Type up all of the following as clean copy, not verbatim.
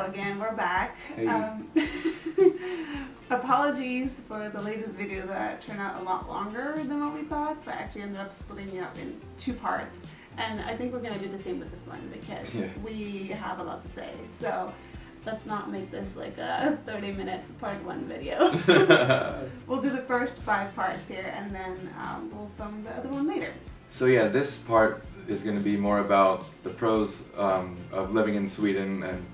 again, we're back. Hey. Apologies for the latest video that turned out a lot longer than what we thought, so I actually ended up splitting it up in 2 parts. And I think we're going to do the same with this one because we have a lot to say. So let's not make this like a 30-minute part 1 video. We'll do the first 5 parts here and then we'll film the other one later. So yeah, this part is going to be more about the pros of living in Sweden, and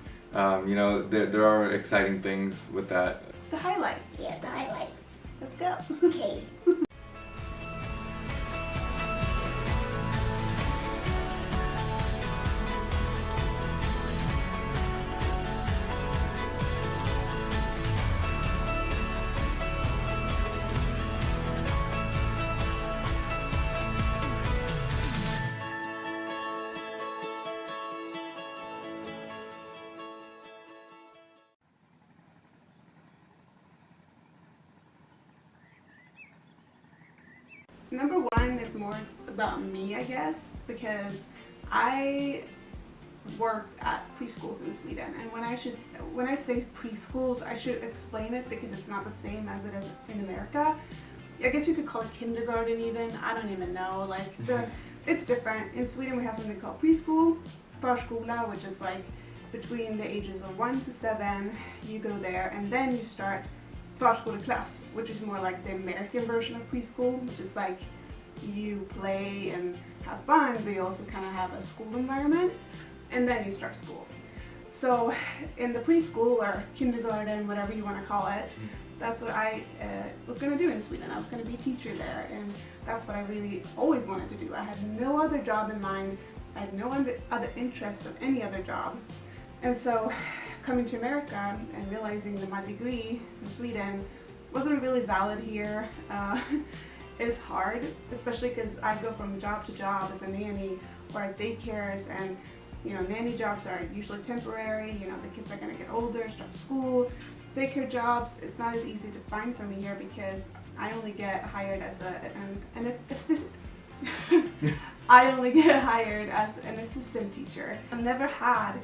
you know, there are exciting things with that. The highlights. Yeah, the highlights. Let's go. Okay. Number 1 is more about me, I guess, because I worked at preschools in Sweden, and when I say preschools, I should explain it because it's not the same as it is in America. I guess you could call it kindergarten even. I don't even know. Like it's different. In Sweden we have something called preschool, förskola, which is like between the ages of 1 to 7. You go there and then you start förskoleklass, which is more like the American version of preschool, which is like you play and have fun, but you also kind of have a school environment, and then you start school. So in the preschool or kindergarten, whatever you want to call it, that's what I was going to do in Sweden. I was going to be a teacher there, and that's what I really always wanted to do. I had no other job in mind. I had no other interest of any other job. And so coming to America and realizing that my degree from Sweden wasn't really valid here is hard, especially because I go from job to job as a nanny or at daycares, and you know, nanny jobs are usually temporary. You know, the kids are going to get older, start school. Daycare jobs, it's not as easy to find for me here because I only get hired as an assistant teacher. I've never had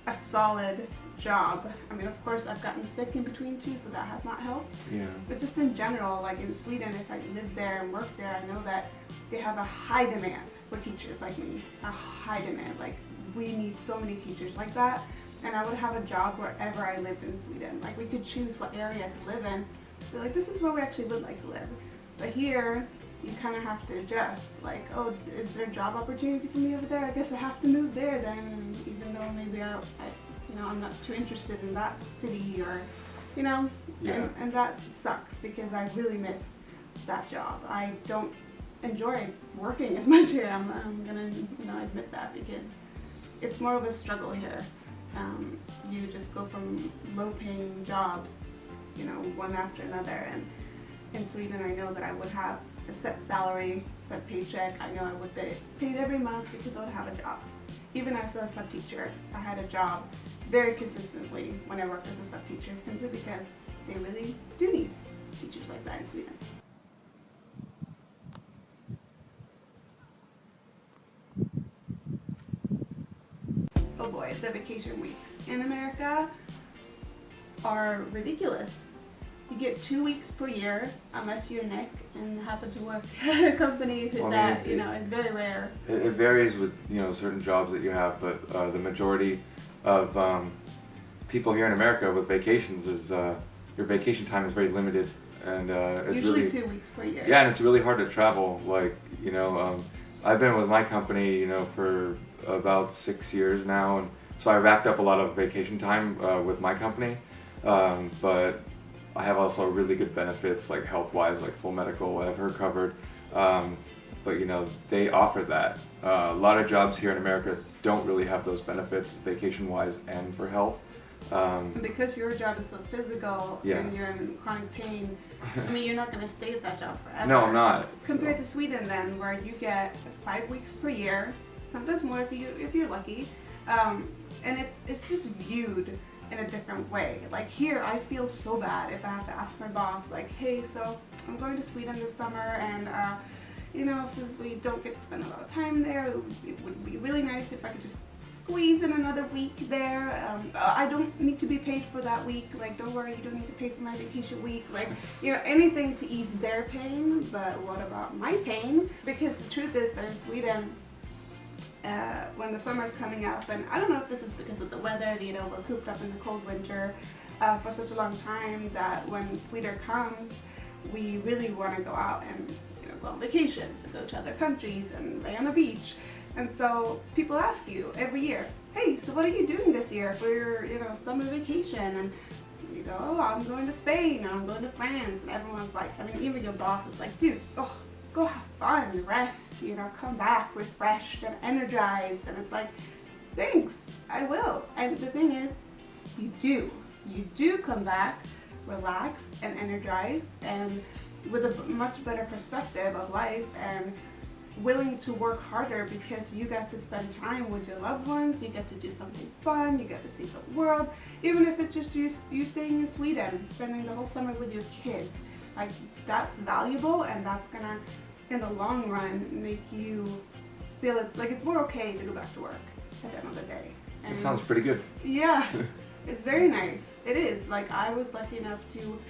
a solid job. I mean, of course, I've gotten sick in between too, so that has not helped. Yeah. But just in general, like in Sweden, if I lived there and worked there, I know that they have a high demand for teachers like me. A high demand. Like, we need so many teachers like that. And I would have a job wherever I lived in Sweden. Like, we could choose what area to live in. So like, this is where we actually would like to live. But here, you kind of have to adjust. Like, oh, is there a job opportunity for me over there? I guess I have to move there then, even though maybe I'm not too interested in that city, or, you know, and that sucks because I really miss that job. I don't enjoy working as much here. I'm gonna, admit that, because it's more of a struggle here. You just go from low-paying jobs, one after another, and in Sweden I know that I would have a set salary, set paycheck. I know I would be paid every month because I would have a job. Even as a sub-teacher, I had a job very consistently when I worked as a sub-teacher, simply because they really do need teachers like that in Sweden. Oh boy, the vacation weeks in America are ridiculous. You get 2 weeks per year, unless you're Nick and happen to work at a company that is very rare. It varies with certain jobs that you have, but the majority of people here in America with vacations is your vacation time is very limited, and it's usually really 2 weeks per year. Yeah, and it's really hard to travel. Like I've been with my company for about 6 years now, and so I racked up a lot of vacation time with my company, but I have also really good benefits, like health-wise, like full medical. I have her covered, but they offer that. A lot of jobs here in America don't really have those benefits, vacation-wise and for health. And because your job is so physical and you're in chronic pain, I mean, you're not going to stay at that job forever. No, I'm not. Compared to Sweden, then, where you get 5 weeks per year, sometimes more if you're lucky, and it's just viewed in a different way. Like here, I feel so bad if I have to ask my boss, like, hey, so I'm going to Sweden this summer, and since we don't get to spend a lot of time there, it would be really nice if I could just squeeze in another week there. I don't need to be paid for that week. Like, don't worry, you don't need to pay for my vacation week. Like, you know, anything to ease their pain. But what about my pain? Because the truth is that in Sweden, when the summer's coming up, and I don't know if this is because of the weather, you know, we're cooped up in the cold winter for such a long time that when winter comes, we really want to go out and, you know, go on vacations and go to other countries and lay on a beach. And so people ask you every year, hey, so what are you doing this year for your, you know, summer vacation? And you go, oh, I'm going to Spain, or I'm going to France. And everyone's like, I mean, even your boss is like, dude, oh, go have fun, rest, you know, come back refreshed and energized. And it's like, thanks, I will. And the thing is, you do come back relaxed and energized and with a much better perspective of life and willing to work harder because you get to spend time with your loved ones, you get to do something fun, you get to see the world, even if it's just you staying in Sweden, spending the whole summer with your kids. Like, that's valuable, and that's gonna, in the long run, make you feel like it's more okay to go back to work at the end of the day. And that sounds pretty good. Yeah, it's very nice. It is. Like, I was lucky enough to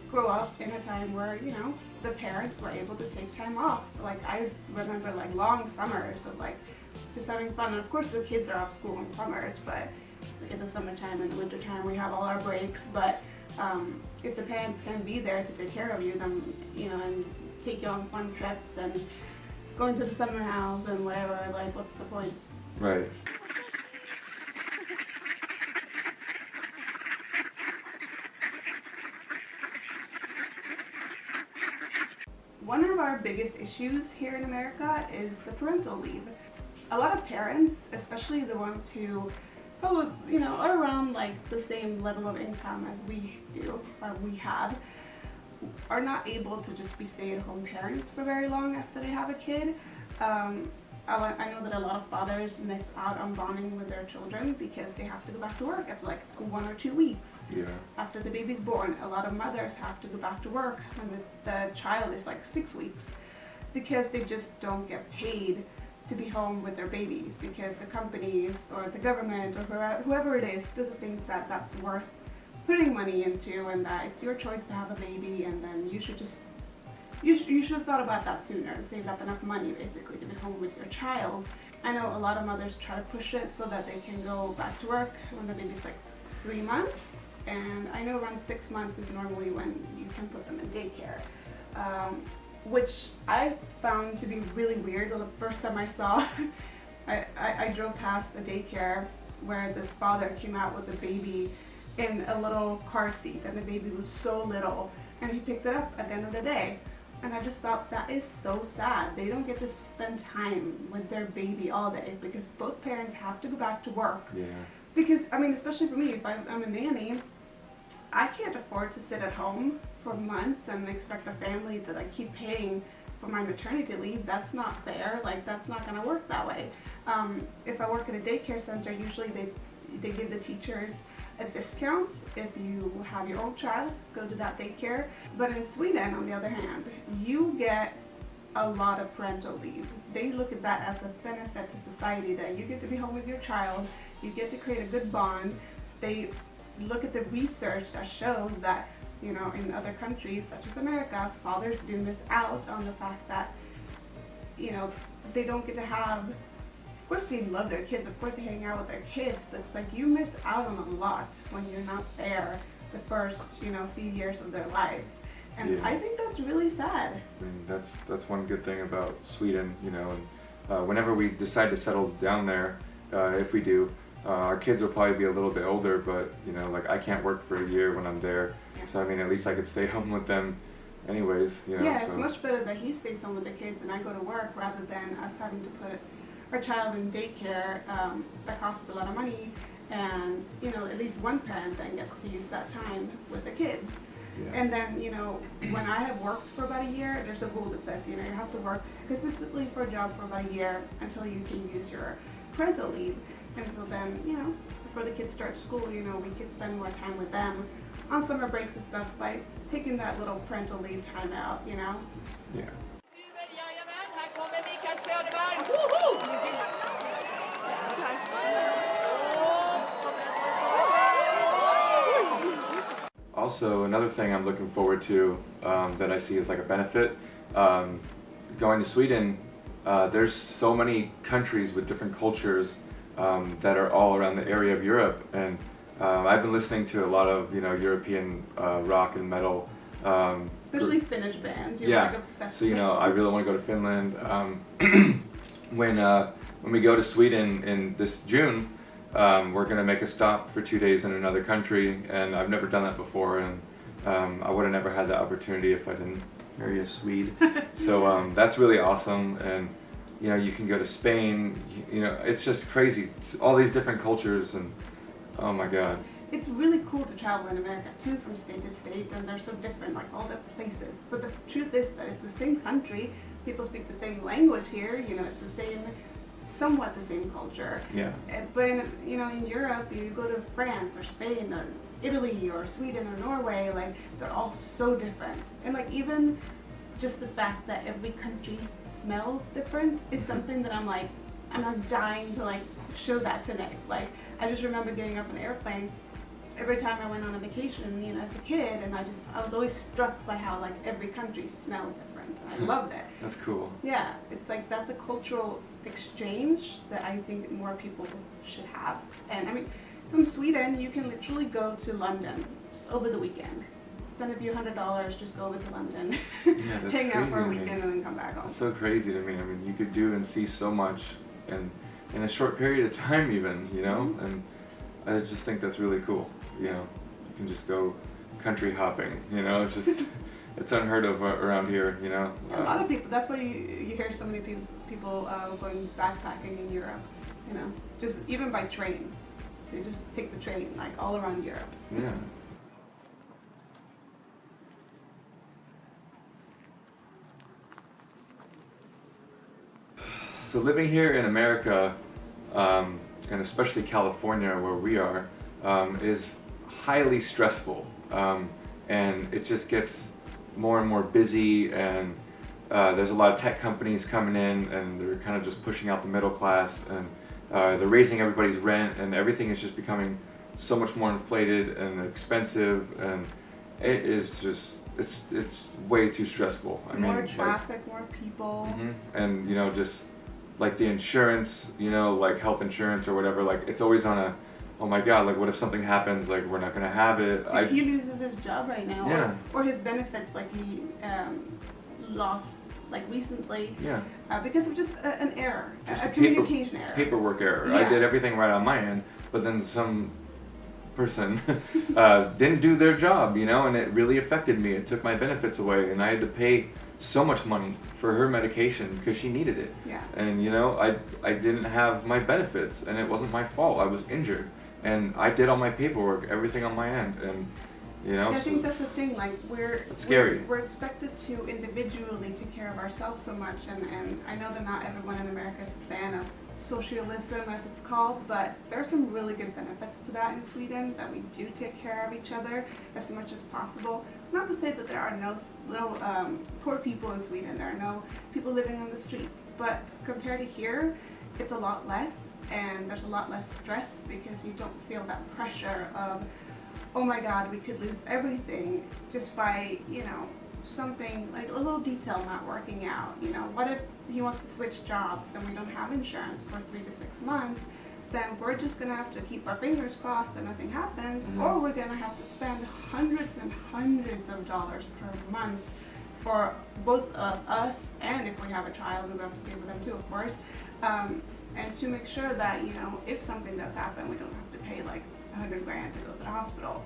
grow up in a time where, you know, the parents were able to take time off. Like, I remember like long summers of like just having fun. And of course the kids are off school in summers, but like in the summertime and the wintertime we have all our breaks. But if the parents can be there to take care of you, then, you know, and take you on fun trips and going to the summer house and whatever, like, what's the point? Right. One of our biggest issues here in America is the parental leave. A lot of parents, especially the ones who probably, you know, are around like the same level of income as we do, or we have, are not able to just be stay-at-home parents for very long after they have a kid. I know that a lot of fathers miss out on bonding with their children because they have to go back to work after like 1 or 2 weeks. Yeah. After the baby's born. A lot of mothers have to go back to work when the child is like 6 weeks because they just don't get paid to be home with their babies because the companies or the government or whoever it is doesn't think that that's worth putting money into, and that it's your choice to have a baby, and then you should just you should have thought about that sooner and saved up enough money basically to be home with your child. I know a lot of mothers try to push it so that they can go back to work when the baby's like 3 months, and I know around 6 months is normally when you can put them in daycare, which I found to be really weird. The first time I saw, I drove past the daycare where this father came out with a baby in a little car seat, and the baby was so little, and he picked it up at the end of the day. And I just thought, that is so sad. They don't get to spend time with their baby all day because both parents have to go back to work. Yeah. Because, I mean, especially for me, if I'm a nanny, I can't afford to sit at home for months and expect the family to like keep paying for my maternity leave. That's not fair. Like, that's not going to work that way. If I work at a daycare center, usually they give the teachers a discount if you have your own child go to that daycare. But in Sweden, on the other hand, you get a lot of parental leave. They look at that as a benefit to society, that you get to be home with your child, you get to create a good bond. They look at the research that shows that, you know, in other countries such as America, fathers do miss out on the fact that, you know, they don't get to have, of course they love their kids, of course they hang out with their kids, but it's like you miss out on a lot when you're not there the first, you know, few years of their lives. And Yeah. I think that's really sad. I mean, that's one good thing about Sweden, you know, and whenever we decide to settle down there, if we do, our kids will probably be a little bit older, but, you know, like, I can't work for a year when I'm there, so I mean, at least I could stay home with them anyways, you know. Yeah, it's so. much better that he stays home with the kids and I go to work rather than us having to put our child in daycare. That costs a lot of money, and, you know, at least one parent then gets to use that time with the kids. Yeah. And then, you know, when I have worked for about a year, there's a rule that says, you know, you have to work consistently for a job for about a year until you can use your parental leave. And so then, you know, before the kids start school, you know, we could spend more time with them on summer breaks and stuff by taking that little parental leave time out, you know? Yeah. Jajamän, här kommer Mikael Söderberg. Woho! also another thing I'm looking forward to that I see as like a benefit, going to Sweden, there's so many countries with different cultures that are all around the area of Europe, and I've been listening to a lot of European rock and metal. Especially Finnish bands. You're yeah. like obsessed So with. I really want to go to Finland. When we go to Sweden in this June, we're gonna make a stop for 2 days in another country, and I've never done that before, and I would have never had that opportunity if I didn't marry a Swede. So that's really awesome, and you can go to Spain. It's just crazy. It's all these different cultures, and oh my God. It's really cool to travel in America too, from state to state, and they're so different, like all the places. But the truth is that it's the same country. People speak the same language here. It's the same, somewhat the same culture. Yeah. But in Europe, you go to France or Spain or Italy or Sweden or Norway, like they're all so different. And like even just the fact that every country smells different is something that I'm not dying to like show that to Nick. Like I just remember getting off an airplane every time I went on a vacation, as a kid, and I was always struck by how like every country smelled different. I loved it. That's cool. Yeah, it's like that's a cultural exchange that I think more people should have. And I mean, from Sweden, you can literally go to London just over the weekend. Spend a few $100, just go over to London, Yeah, that's hang out crazy for a to me. weekend, and then come back home. It's so crazy to me. I mean, you could do and see so much in a short period of time, even, Mm-hmm. and I just think that's really cool. You can just go country hopping. It's just it's unheard of around here. A lot of people. That's why you hear so many people going backpacking in Europe. Just even by train. So you just take the train like all around Europe. Yeah. So living here in America, and especially California where we are, is highly stressful, and it just gets more and more busy, and there's a lot of tech companies coming in, and they're kind of just pushing out the middle class, and they're raising everybody's rent, and everything is just becoming so much more inflated and expensive, and it is just it's way too stressful. More traffic, more people. And just like the insurance, like health insurance or whatever, like it's always on a, oh my God, like what if something happens, like we're not gonna have it. If he loses his job right now, Yeah. or his benefits, like he lost like recently, Yeah. because of just an error, Just a communication error. Paperwork error. I Yeah. did everything right on my end, but then some person didn't do their job, and it really affected me. It took my benefits away, and I had to pay so much money for her medication because she needed it. Yeah. And I didn't have my benefits, and it wasn't my fault. I was injured, and I did all my paperwork, everything on my end, and I think that's the thing, like It's scary. We're expected to individually take care of ourselves so much, and I know that not everyone in America is a fan of socialism, as it's called, but there are some really good benefits to that in Sweden, that we do take care of each other as much as possible. Not to say that there are no poor people in Sweden, there are no people living on the street, but compared to here, it's a lot less, and there's a lot less stress because you don't feel that pressure of, oh my God, we could lose everything just by, something like a little detail not working out. What if he wants to switch jobs, then we don't have insurance for 3 to 6 months, then we're just gonna have to keep our fingers crossed that nothing happens, or we're gonna have to spend hundreds and hundreds of dollars per month for both us, and if we have a child, we have to pay for them too, of course, and to make sure that, if something does happen, we don't have to pay like $100 grand to go to the hospital.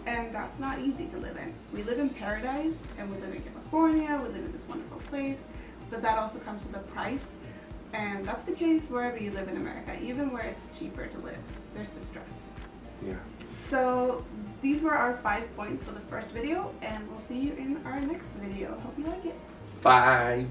And that's not easy to live in. We live in paradise, and we live in California, we live in this wonderful place, but that also comes with a price. And that's the case wherever you live in America, even where it's cheaper to live, there's the stress. Yeah. So these were our 5 points for the first video, and we'll see you in our next video. Hope you like it. Bye.